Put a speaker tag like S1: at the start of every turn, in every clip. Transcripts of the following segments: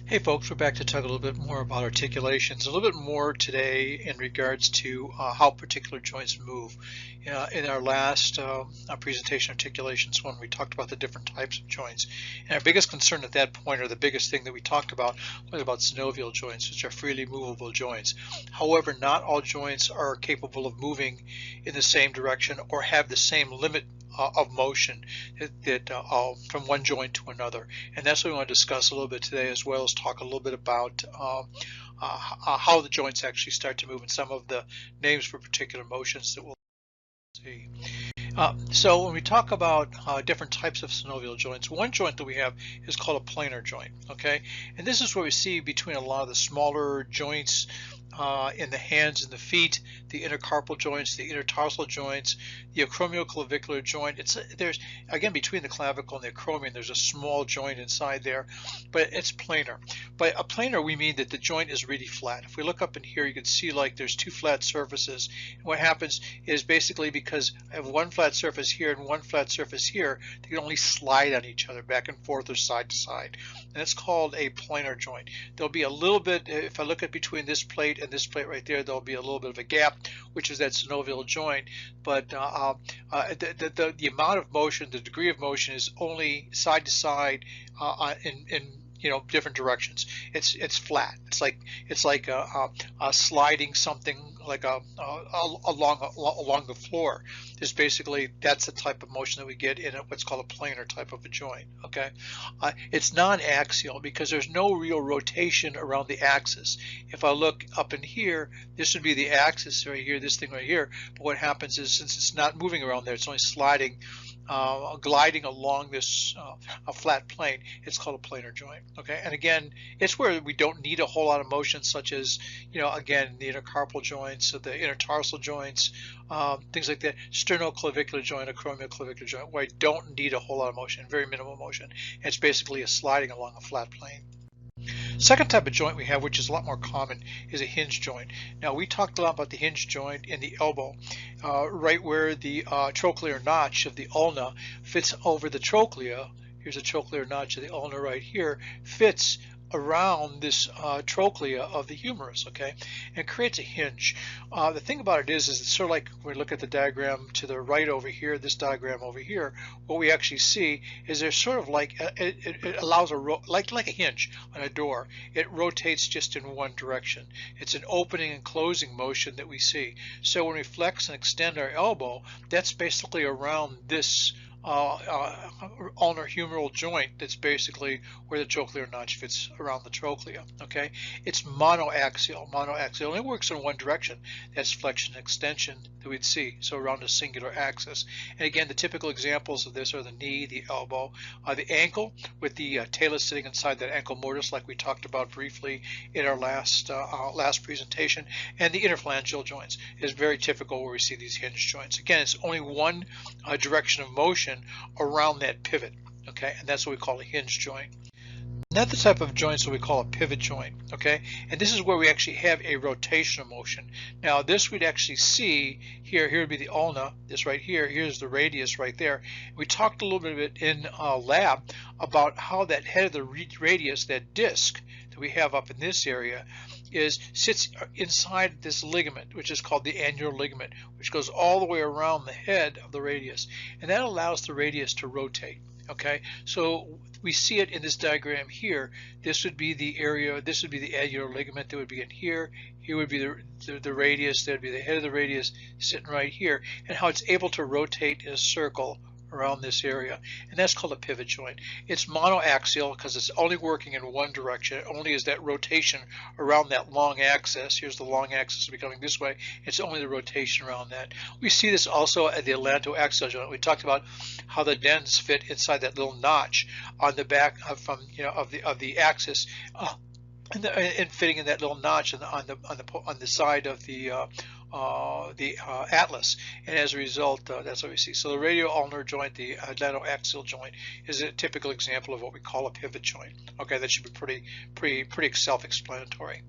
S1: Hey folks, we're back to talk a little bit more about articulations, a little bit more today in regards to how particular joints move. In our last presentation, articulations one, we talked about the different types of joints. And our biggest concern at that point, or the biggest thing that we talked about, was about synovial joints, which are freely movable joints. However, not all joints are capable of moving in the same direction or have the same limit of motion from one joint to another, and that's what we want to discuss a little bit today, as well as talk a little bit about how the joints actually start to move and some of the names for particular motions that we'll see. So when we talk about different types of synovial joints, one joint that we have is called a planar joint, okay? And this is where we see between a lot of the smaller joints in the hands and the feet, the intercarpal joints, the intertarsal joints, the acromioclavicular joint. There's again between the clavicle and the acromion, there's a small joint inside there, but it's planar. By a planar, we mean that the joint is really flat. If we look up in here, you can see like there's two flat surfaces. And what happens is basically because I have one flat surface here and one flat surface here, they can only slide on each other back and forth or side to side. And it's called a planar joint. There'll be a little bit, if I look at between this plate and this plate right there, there'll be a little bit of a gap, which is that synovial joint. But the amount of motion, the degree of motion is only side to side in different directions. It's flat. It's like sliding something like along the floor. Is basically that's the type of motion that we get in what's called a planar type of a joint. Okay, it's non-axial because there's no real rotation around the axis. If I look up in here, this would be the axis right here, this thing right here. But what happens is since it's not moving around there, it's only sliding. Gliding along this a flat plane, it's called a planar joint. Okay, and again, it's where we don't need a whole lot of motion, such as again the intercarpal joints, the intertarsal joints, things like that, sternoclavicular joint, acromioclavicular joint, where I don't need a whole lot of motion, very minimal motion. It's basically a sliding along a flat plane. Second type of joint we have, which is a lot more common, is a hinge joint. Now we talked a lot about the hinge joint in the elbow, right where the trochlear notch of the ulna fits over the trochlea. Here's a trochlear notch of the ulna right here, fits around this trochlea of the humerus, okay, and creates a hinge. The thing about it is it's sort of like when we look at the diagram to the right over here, this diagram over here, what we actually see is there's sort of like it allows like a hinge on a door. It rotates just in one direction. It's an opening and closing motion that we see. So when we flex and extend our elbow, that's basically around this ulnar humeral joint. That's basically where the trochlear notch fits around the trochlea. Okay, it's monoaxial. Monoaxial only works in one direction. That's flexion and extension that we'd see, so around a singular axis. And again, the typical examples of this are the knee, the elbow, the ankle, with the talus sitting inside that ankle mortise, like we talked about briefly in our last presentation, and the interphalangeal joints is very typical where we see these hinge joints. Again, it's only one direction of motion around that pivot, okay, and that's what we call a hinge joint. Another type of joint is what we call a pivot joint, okay, and this is where we actually have a rotational motion. Now this we'd actually see here would be the ulna, this right here, here's the radius right there. We talked a little bit in lab about how that head of the radius, that disc that we have up in this area, sits inside this ligament, which is called the annular ligament, which goes all the way around the head of the radius, and that allows the radius to rotate. Okay, so we see it in this diagram here. This would be the area, this would be the annular ligament that would be in here. Here would be the radius, that would be the head of the radius sitting right here, and how it's able to rotate in a circle around this area, and that's called a pivot joint. It's monoaxial because it's only working in one direction. It only is that rotation around that long axis. Here's the long axis becoming this way. It's only the rotation around that. We see this also at the atlantoaxial joint. We talked about how the dens fit inside that little notch on the back of the axis. And fitting in that little notch on the side of the atlas, and as a result, that's what we see. So the radial ulnar joint, the atlantoaxial joint, is a typical example of what we call a pivot joint. Okay, that should be pretty self-explanatory.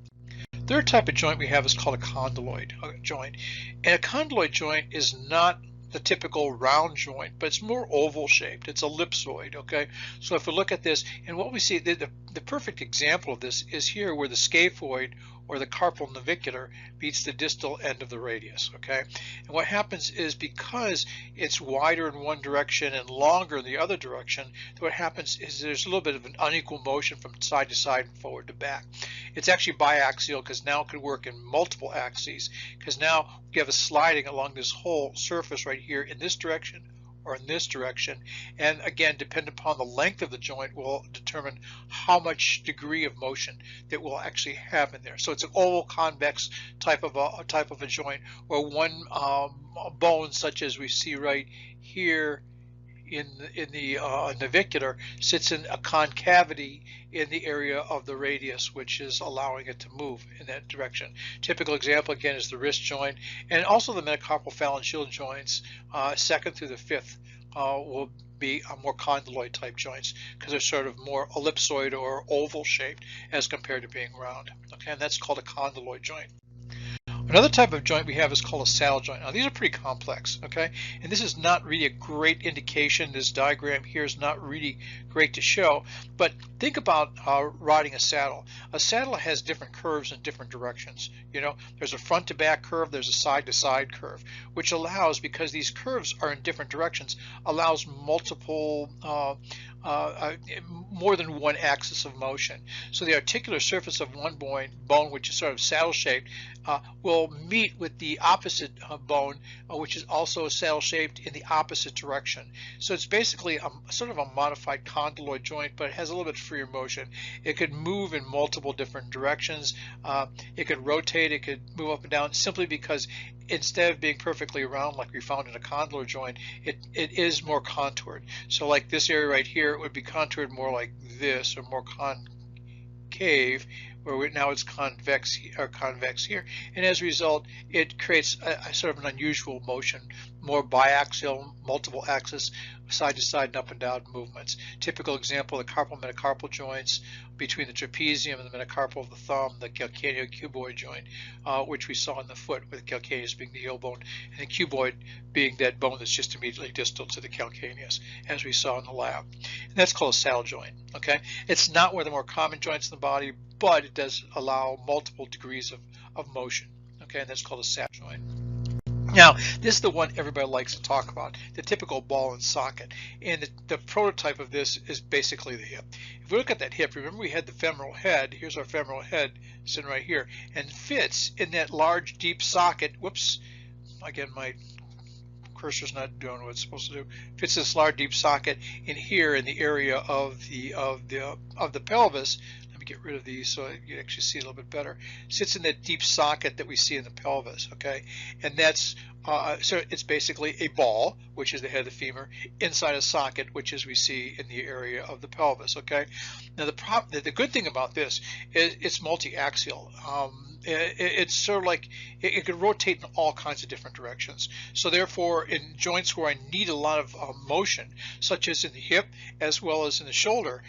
S1: Third type of joint we have is called a condyloid joint, and a condyloid joint is not the typical round joint, but it's more oval shaped. It's ellipsoid, okay? So if we look at this, and what we see, the perfect example of this is here where the scaphoid or the carpal navicular meets the distal end of the radius, okay? And what happens is because it's wider in one direction and longer in the other direction, what happens is there's a little bit of an unequal motion from side to side and forward to back. It's actually biaxial because now it could work in multiple axes, because now we have a sliding along this whole surface right here in this direction or in this direction, and again, depending upon the length of the joint will determine how much degree of motion that we'll actually have in there. So it's an oval convex type of a joint, where one bone, such as we see right here in the navicular, sits in a concavity in the area of the radius, which is allowing it to move in that direction. Typical example again is the wrist joint, and also the metacarpal phalangeal joints, second through the fifth, will be more condyloid type joints because they're sort of more ellipsoid or oval shaped as compared to being round. Okay, and that's called a condyloid joint. Another type of joint we have is called a saddle joint. Now these are pretty complex, okay? And this is not really a great indication. This diagram here is not really great to show, but think about riding a saddle. A saddle has different curves in different directions. You know, there's a front to back curve, there's a side to side curve, which allows, because these curves are in different directions, allows multiple more than one axis of motion. So the articular surface of one bone, which is sort of saddle shaped, will meet with the opposite bone, which is also saddle shaped in the opposite direction. So it's basically sort of a modified condyloid joint, but it has a little bit freer motion. It could move in multiple different directions. It could rotate, it could move up and down, simply because instead of being perfectly round like we found in a condylar joint, it is more contoured. So like this area right here, it would be contoured more like this, or more concave, where now it's convex here, and as a result it creates a sort of an unusual motion, more biaxial, multiple axis, side to side and up and down movements. Typical example, the carpal metacarpal joints between the trapezium and the metacarpal of the thumb, the calcaneocuboid joint, which we saw in the foot, with the calcaneus being the heel bone and the cuboid being that bone that's just immediately distal to the calcaneus, as we saw in the lab. And that's called a saddle joint. Okay, it's not one of the more common joints in the body, but it does allow multiple degrees of motion. Okay, and that's called a saddle joint. Now, this is the one everybody likes to talk about, the typical ball and socket. And the prototype of this is basically the hip. If we look at that hip, remember we had the femoral head. Here's our femoral head sitting right here, and fits in that large, deep socket. Whoops, again, my cursor's not doing what it's supposed to do. Fits this large, deep socket in here in the area of the pelvis. Get rid of these so you actually see a little bit better. Sits in that deep socket that we see in the pelvis, okay? And that's so it's basically a ball, which is the head of the femur, inside a socket, which is we see in the area of the pelvis, okay? Now the good thing about this is it's multi-axial. It's sort of like it can rotate in all kinds of different directions. So therefore, in joints where I need a lot of motion, such as in the hip as well as in the shoulder,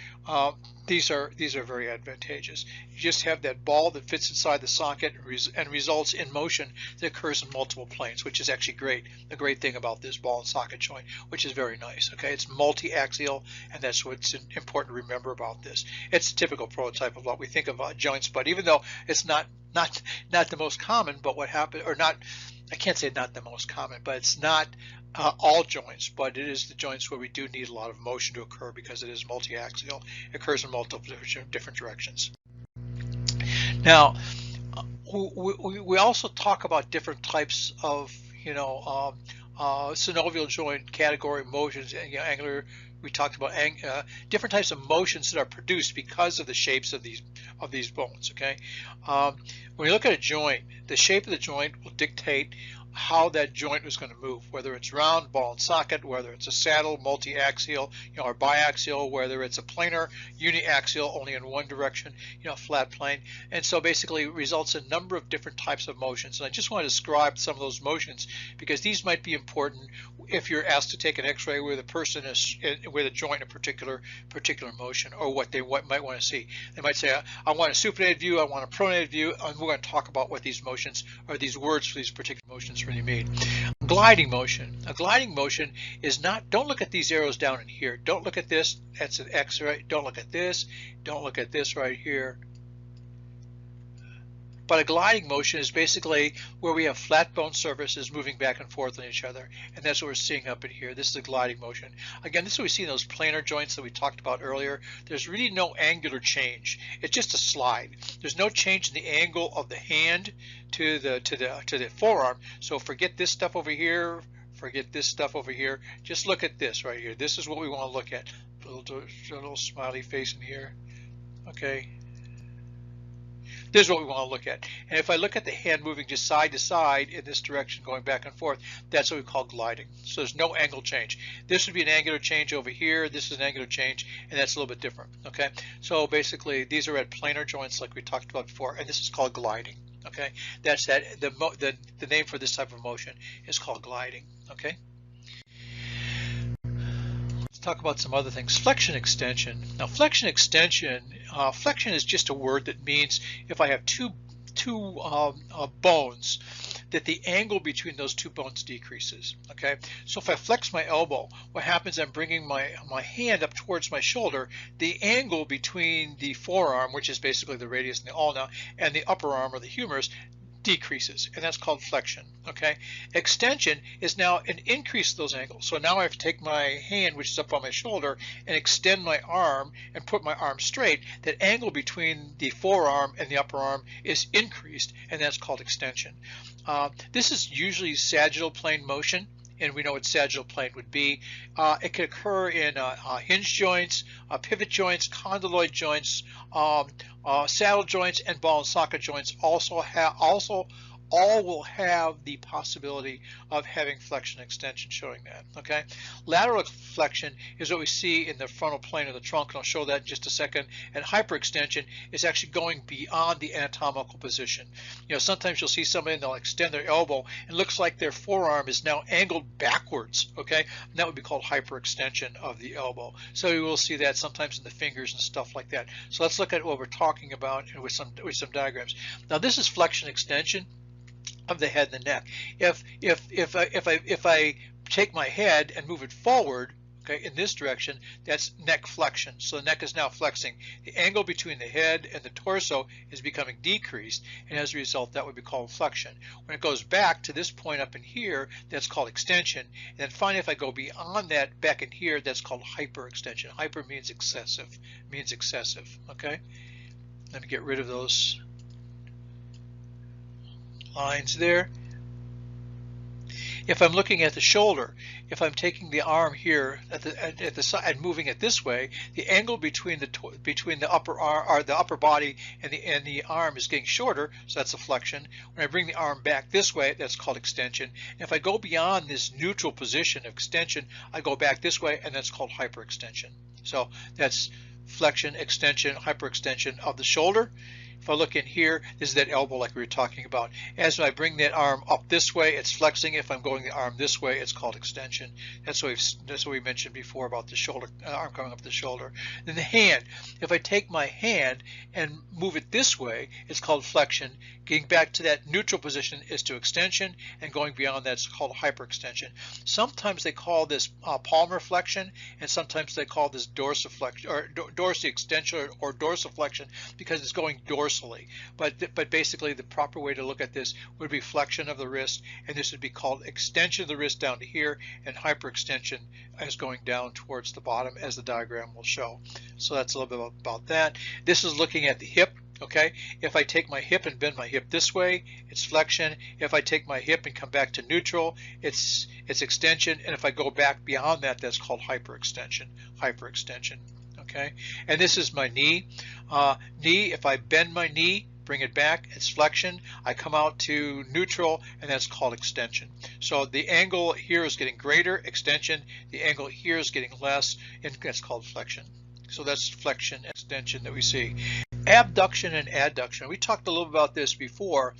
S1: these are very advantageous. You just have that ball that fits inside the socket and results in motion that occurs in multiple planes, which is actually great. The great thing about this ball and socket joint, which is very nice. Okay, it's multi-axial, and that's what's important to remember about this. It's a typical prototype of what we think of joints, but even though it's not the most common, but what happened, or not, I can't say not the most common, but it's not all joints, but it is the joints where we do need a lot of motion to occur because it is multi-axial. It occurs in multiple different directions. Now, we also talk about different types of, synovial joint category motions, and angular. We talked about different types of motions that are produced because of the shapes of these bones. Okay, when you look at a joint, the shape of the joint will dictate how that joint is going to move, whether it's round, ball and socket, whether it's a saddle, multi-axial, or biaxial, whether it's a planar, uniaxial, only in one direction, flat plane. And so basically it results in a number of different types of motions. And I just want to describe some of those motions because these might be important if you're asked to take an x-ray where the person is with a joint in a particular motion, or what they might want to see. They might say, I want a supinated view, I want a pronated view, and we're going to talk about what these motions, or these words for these particular motions it's really mean. Gliding motion. A gliding motion is not, don't look at these arrows down in here. Don't look at this, that's an X, right? Don't look at this. Don't look at this right here. But a gliding motion is basically where we have flat bone surfaces moving back and forth on each other. And that's what we're seeing up in here. This is a gliding motion. Again, this is what we see in those planar joints that we talked about earlier. There's really no angular change. It's just a slide. There's no change in the angle of the hand to the forearm. So forget this stuff over here. Forget this stuff over here. Just look at this right here. This is what we want to look at. A little smiley face in here. Okay. This is what we want to look at. And if I look at the hand moving just side to side in this direction, going back and forth, that's what we call gliding. So there's no angle change. This would be an angular change over here. This is an angular change, and that's a little bit different. Okay. So basically, these are at planar joints like we talked about before, and this is called gliding. Okay. That's that. The name for this type of motion is called gliding. Okay. Talk about some other things. Flexion extension. Now flexion extension, flexion is just a word that means if I have two bones, that the angle between those two bones decreases. Okay, so if I flex my elbow, what happens, I'm bringing my hand up towards my shoulder, the angle between the forearm, which is basically the radius and the ulna, and the upper arm or the humerus decreases, and that's called flexion. Okay, extension is now an increase of those angles. So now I have to take my hand, which is up on my shoulder, and extend my arm and put my arm straight. That angle between the forearm and the upper arm is increased, and that's called extension. This is usually sagittal plane motion, and we know what sagittal plane would be. It can occur in hinge joints, pivot joints, condyloid joints, saddle joints, and ball and socket joints all will have the possibility of having flexion extension showing that. Okay, lateral flexion is what we see in the frontal plane of the trunk, and I'll show that in just a second. And hyperextension is actually going beyond the anatomical position. You know, sometimes you'll see somebody and they'll extend their elbow and it looks like their forearm is now angled backwards. Okay, and that would be called hyperextension of the elbow. So you will see that sometimes in the fingers and stuff like that. So let's look at what we're talking about with some diagrams. Now this is flexion extension of the head and the neck. If I take my head and move it forward, okay, in this direction, that's neck flexion. So the neck is now flexing. The angle between the head and the torso is becoming decreased, and as a result, that would be called flexion. When it goes back to this point up in here, that's called extension. And then finally, if I go beyond that back in here, that's called hyperextension. Hyper means excessive. Okay. Let me get rid of those lines there. If I'm looking at the shoulder, if I'm taking the arm here at the side and moving it this way, the angle between the upper arm or the upper body and the arm is getting shorter, so that's a flexion. When I bring the arm back this way, that's called extension. And if I go beyond this neutral position of extension, I go back this way, and that's called hyperextension. So that's flexion, extension, hyperextension of the shoulder. If I look in here, this is that elbow like we were talking about. As I bring that arm up this way, it's flexing. If I'm going the arm this way, it's called extension. That's what we mentioned before about the shoulder, arm coming up the shoulder. Then the hand. If I take my hand and move it this way, it's called flexion. Getting back to that neutral position is to extension, and going beyond that's called hyperextension. Sometimes they call this palmar flexion, and sometimes they call this dorsiflexion or dorsiflexion or dorsiflexion because it's going dorsal. But basically the proper way to look at this would be flexion of the wrist, and this would be called extension of the wrist down to here, and hyperextension as going down towards the bottom, as the diagram will show. So that's a little bit about that. This is looking at the hip. Okay, if I take my hip and bend my hip this way, it's flexion. If I take my hip and come back to neutral, it's extension. And if I go back beyond that, that's called hyperextension. Okay, and this is my knee. Knee, if I bend my knee, bring it back, it's flexion. I come out to neutral, and that's called extension. So the angle here is getting greater, extension. The angle here is getting less, and that's called flexion. So that's flexion, extension that we see. Abduction and adduction. We talked a little about this before.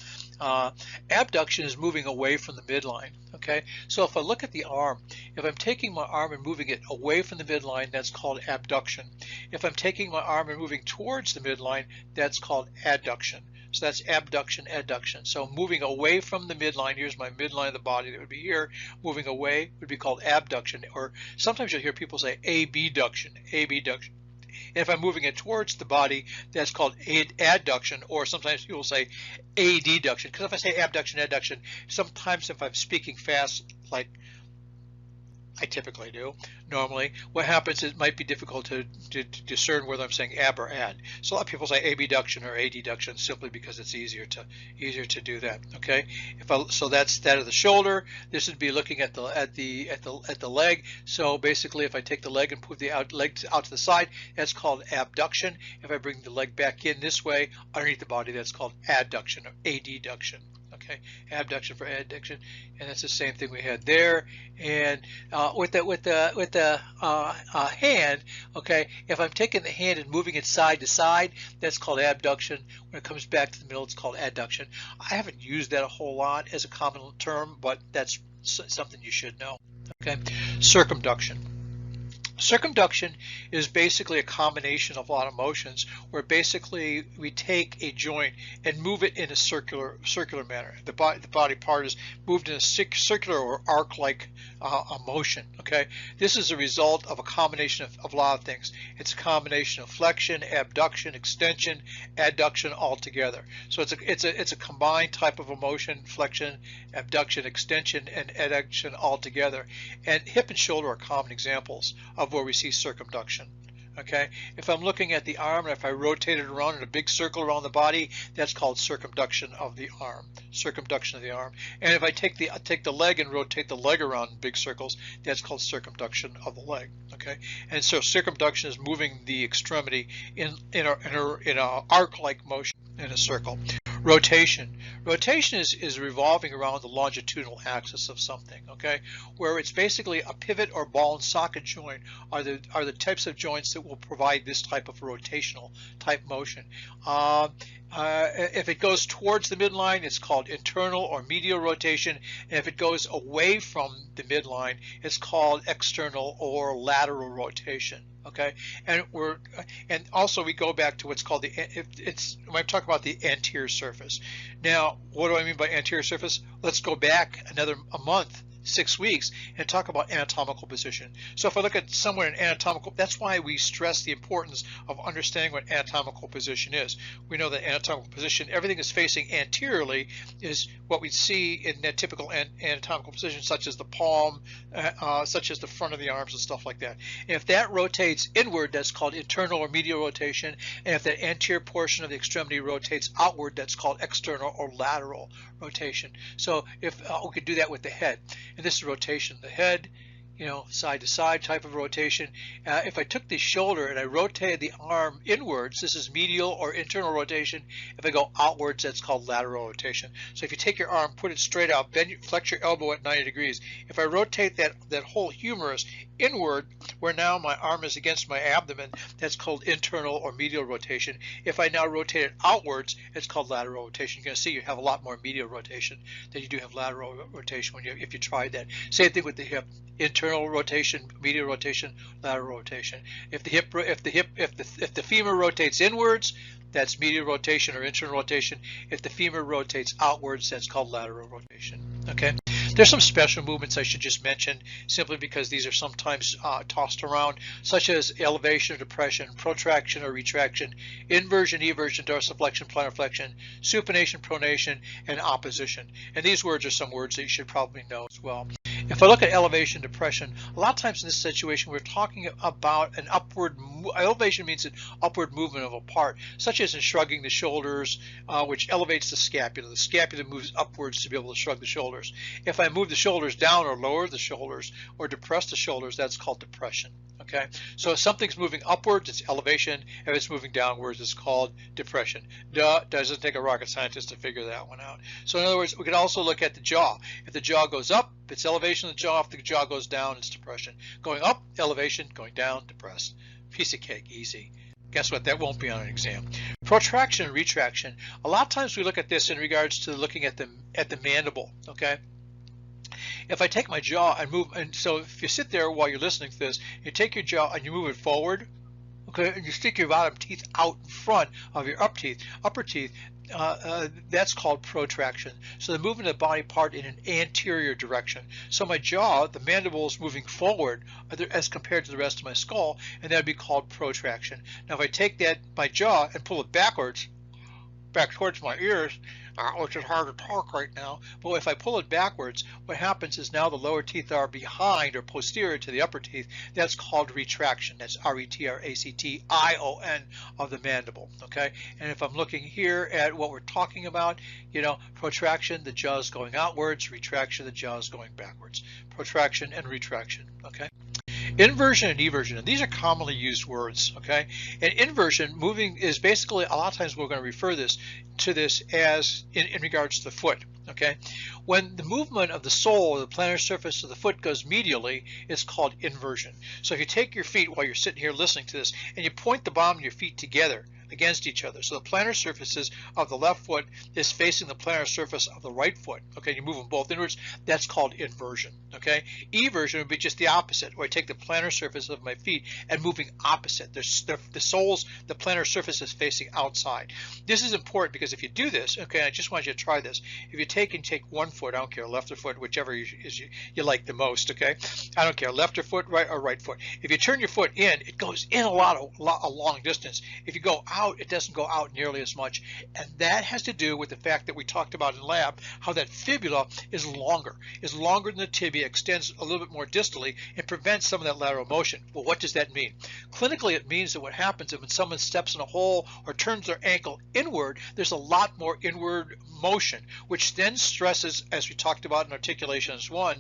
S1: Abduction is moving away from the midline. Okay, so if I look at the arm, if I'm taking my arm and moving it away from the midline, that's called abduction. If I'm taking my arm and moving towards the midline, that's called adduction. So that's abduction, adduction. So moving away from the midline, here's my midline of the body that would be here. Moving away would be called abduction, or sometimes you'll hear people say abduction, abduction. And if I'm moving it towards the body, that's called adduction, or sometimes people say adduction. Because if I say abduction, adduction, sometimes if I'm speaking fast, like I typically do normally, what happens is it might be difficult to discern whether I'm saying ab or ad. So a lot of people say abduction or adduction simply because it's easier to do that. Okay, so that's that of the shoulder. This would be looking at the leg. So basically, if I take the leg and move the leg out to the side, that's called abduction. If I bring the leg back in this way underneath the body, that's called adduction or adduction. Okay, abduction for adduction, and that's the same thing we had there. And with the hand, okay, if I'm taking the hand and moving it side to side, that's called abduction. When it comes back to the middle, it's called adduction. I haven't used that a whole lot as a common term, but that's something you should know. Okay, circumduction. Circumduction is basically a combination of a lot of motions where basically we take a joint and move it in a circular manner. The body part is moved in a circular or arc-like motion. Okay, this is a result of a combination of a lot of things. It's a combination of flexion, abduction, extension, adduction all together. So it's a combined type of a motion: flexion, abduction, extension, and adduction all together. And hip and shoulder are common examples of where we see circumduction. Okay, if I'm looking at the arm and if I rotate it around in a big circle around the body, that's called circumduction of the arm. Circumduction of the arm. And if I take the leg and rotate the leg around in big circles, that's called circumduction of the leg. Okay, and so circumduction is moving the extremity in a arc-like motion in a circle. Rotation. Rotation is revolving around the longitudinal axis of something, okay, where it's basically a pivot or ball and socket joint are the types of joints that will provide this type of rotational type motion. If it goes towards the midline, it's called internal or medial rotation, and if it goes away from the midline, it's called external or lateral rotation. Okay, and also we go back to what's called when I talk about the anterior surface. Now, what do I mean by anterior surface? Let's go back a month, 6 weeks, and talk about anatomical position. So if I look at somewhere in anatomical, that's why we stress the importance of understanding what anatomical position is. We know that anatomical position, everything is facing anteriorly, is what we see in that typical anatomical position, such as the palm, such as the front of the arms and stuff like that. And if that rotates inward, that's called internal or medial rotation. And if that anterior portion of the extremity rotates outward, that's called external or lateral rotation. So if we could do that with the head. And this is rotation of the head, side to side type of rotation. If I took the shoulder and I rotated the arm inwards, this is medial or internal rotation. If I go outwards, that's called lateral rotation. So if you take your arm, put it straight out, flex your elbow at 90 degrees. If I rotate that whole humerus inward, where now my arm is against my abdomen, that's called internal or medial rotation. If I now rotate it outwards, it's called lateral rotation. You're going to see you have a lot more medial rotation than you do have lateral rotation if you tried that. Same thing with the hip. Internal rotation, medial rotation, lateral rotation. If the femur rotates inwards, that's medial rotation or internal rotation. If the femur rotates outwards, that's called lateral rotation. Okay. There's some special movements I should just mention simply because these are sometimes tossed around, such as elevation or depression, protraction or retraction, inversion, eversion, dorsiflexion, plantarflexion, supination, pronation, and opposition. And these words are some words that you should probably know as well. If I look at elevation, depression, a lot of times in this situation we're talking about an upward elevation means an upward movement of a part, such as in shrugging the shoulders, which elevates the scapula. The scapula moves upwards to be able to shrug the shoulders. If I move the shoulders down or lower the shoulders or depress the shoulders, that's called depression. Okay, so if something's moving upwards, it's elevation. If it's moving downwards, it's called depression. Doesn't take a rocket scientist to figure that one out. So in other words, we could also look at the jaw. If the jaw goes up, it's elevation of the jaw. If the jaw goes down, it's depression. Going up, elevation. Going down, depressed. Piece of cake, easy. Guess what? That won't be on an exam. Protraction and retraction. A lot of times we look at this in regards to looking at the mandible. Okay. If I take my jaw and move, and so if you sit there while you're listening to this, you take your jaw and you move it forward, okay, and you stick your bottom teeth out in front of your upper teeth, that's called protraction. So the movement of the body part in an anterior direction. So my jaw, the mandible is moving forward as compared to the rest of my skull, and that would be called protraction. Now if I take my jaw and pull it backwards, back towards my ears, which is hard to talk right now, but if I pull it backwards, what happens is now the lower teeth are behind or posterior to the upper teeth. That's called retraction. That's R-E-T-R-A-C-T-I-O-N of the mandible, okay? And if I'm looking here at what we're talking about, you know, protraction, the jaw is going outwards, retraction, the jaw is going backwards. Protraction and retraction, okay? Inversion and eversion, and these are commonly used words, okay? And inversion, moving, is basically, a lot of times we're going to refer to this as in regards to the foot, okay? When the movement of the sole or the plantar surface of the foot goes medially, it's called inversion. So if you take your feet while you're sitting here listening to this, and you point the bottom of your feet together against each other, so the plantar surfaces of the left foot is facing the plantar surface of the right foot, okay? You move them both inwards, that's called inversion, okay? Eversion would be just the opposite, where I take the plantar surface of my feet and moving opposite. The soles, the plantar surface is facing outside. This is important because if you do this, okay, I just want you to try this. If you take one foot, I don't care, left or foot, whichever you like the most, okay? I don't care, left or foot, right foot. If you turn your foot in, it goes in a long distance. If you go out, it doesn't go out nearly as much, and that has to do with the fact that we talked about in lab, how that fibula is longer than the tibia, extends a little bit more distally, and prevents some of that lateral motion. Well, what does that mean? Clinically, it means that what happens is when someone steps in a hole or turns their ankle inward, there's a lot more inward motion, which then stresses, as we talked about in articulations 1,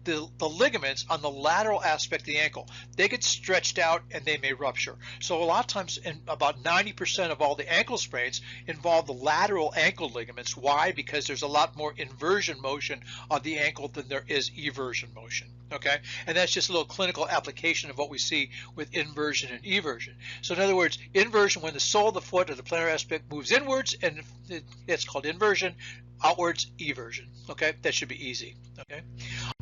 S1: the ligaments on the lateral aspect of the ankle. They get stretched out and they may rupture. So a lot of times, about 90% of all the ankle sprains involve the lateral ankle ligaments. Why? Because there's a lot more inversion motion on the ankle than there is eversion motion. Okay, and that's just a little clinical application of what we see with inversion and eversion. So in other words, inversion, when the sole of the foot or the plantar aspect moves inwards, and it's called inversion. Outwards, eversion. Okay, that should be easy. Okay,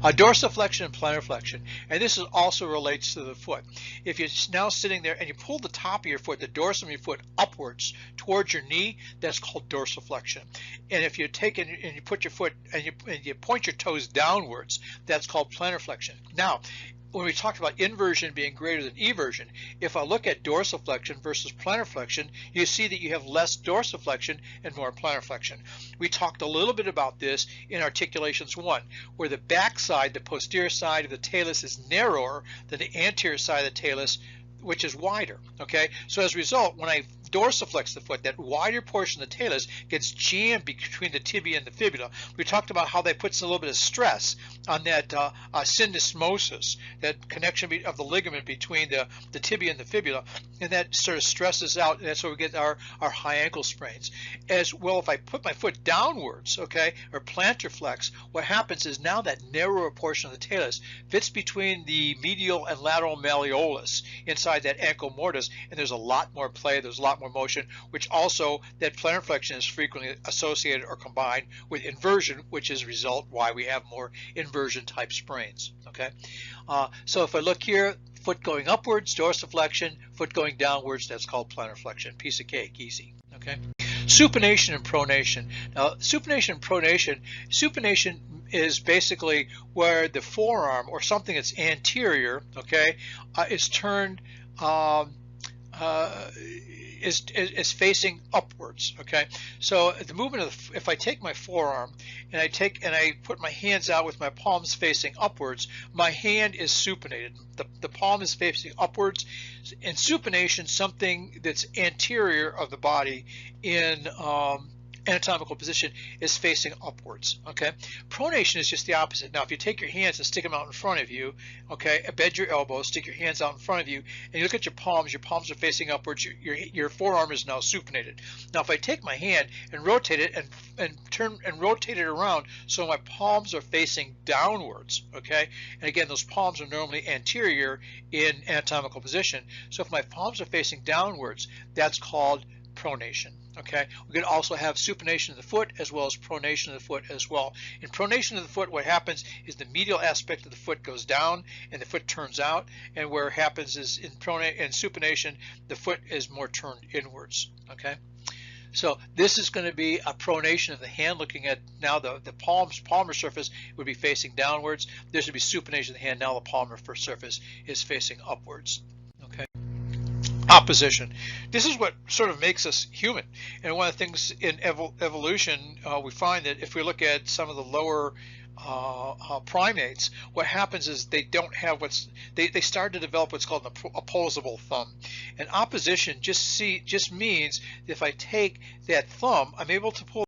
S1: dorsiflexion and plantarflexion, and this also relates to the foot. If you're now sitting there and you pull the top of your foot, the dorsum of your foot, upwards towards your knee, that's called dorsiflexion. And if you take and you put your foot and you point your toes downwards, that's called plantarflexion. Now, when we talked about inversion being greater than eversion, if I look at dorsiflexion versus plantarflexion, you see that you have less dorsiflexion and more plantarflexion. We talked a little bit about this in articulations 1, where the back side, the posterior side of the talus, is narrower than the anterior side of the talus, which is wider. Okay, so as a result, when I dorsiflex the foot, that wider portion of the talus gets jammed between the tibia and the fibula. We talked about how that puts a little bit of stress on that syndesmosis, that connection of the ligament between the tibia and the fibula, and that sort of stresses out, and that's where we get our high ankle sprains. As well, if I put my foot downwards, okay, or plantar flex, what happens is now that narrower portion of the talus fits between the medial and lateral malleolus inside that ankle mortise, and there's a lot more play, there's a lot more motion, which also that plantar flexion is frequently associated or combined with inversion, which is a result why we have more inversion type sprains. Okay, so if I look here, foot going upwards, dorsiflexion, foot going downwards, that's called plantarflexion. Piece of cake, easy. Okay, supination and pronation. Now, supination and pronation, supination is basically where the forearm or something that's anterior, okay, is turned is facing upwards. Okay, so the movement of if I take my forearm and I put my hands out with my palms facing upwards, my hand is supinated. The palm is facing upwards. In supination, something that's anterior of the body in anatomical position is facing upwards. Okay, pronation is just the opposite. Now, if you take your hands and stick them out in front of you, okay, bend your elbows, stick your hands out in front of you, and you look at your palms are facing upwards. Your forearm is now supinated. Now, if I take my hand and rotate it and turn and rotate it around so my palms are facing downwards, okay, and again, those palms are normally anterior in anatomical position. So if my palms are facing downwards, that's called pronation. Okay, we could also have supination of the foot as well as pronation of the foot as well. In pronation of the foot, what happens is the medial aspect of the foot goes down and the foot turns out, and where it happens is in supination, the foot is more turned inwards. Okay, so this is going to be a pronation of the hand, looking at now the palmar surface would be facing downwards. This would be supination of the hand. Now the palmar surface is facing upwards. Okay. Opposition. This is what sort of makes us human. And one of the things in evolution, we find that if we look at some of the lower primates, what happens is they don't have they start to develop what's called an opposable thumb. And opposition just means if I take that thumb, I'm able to pull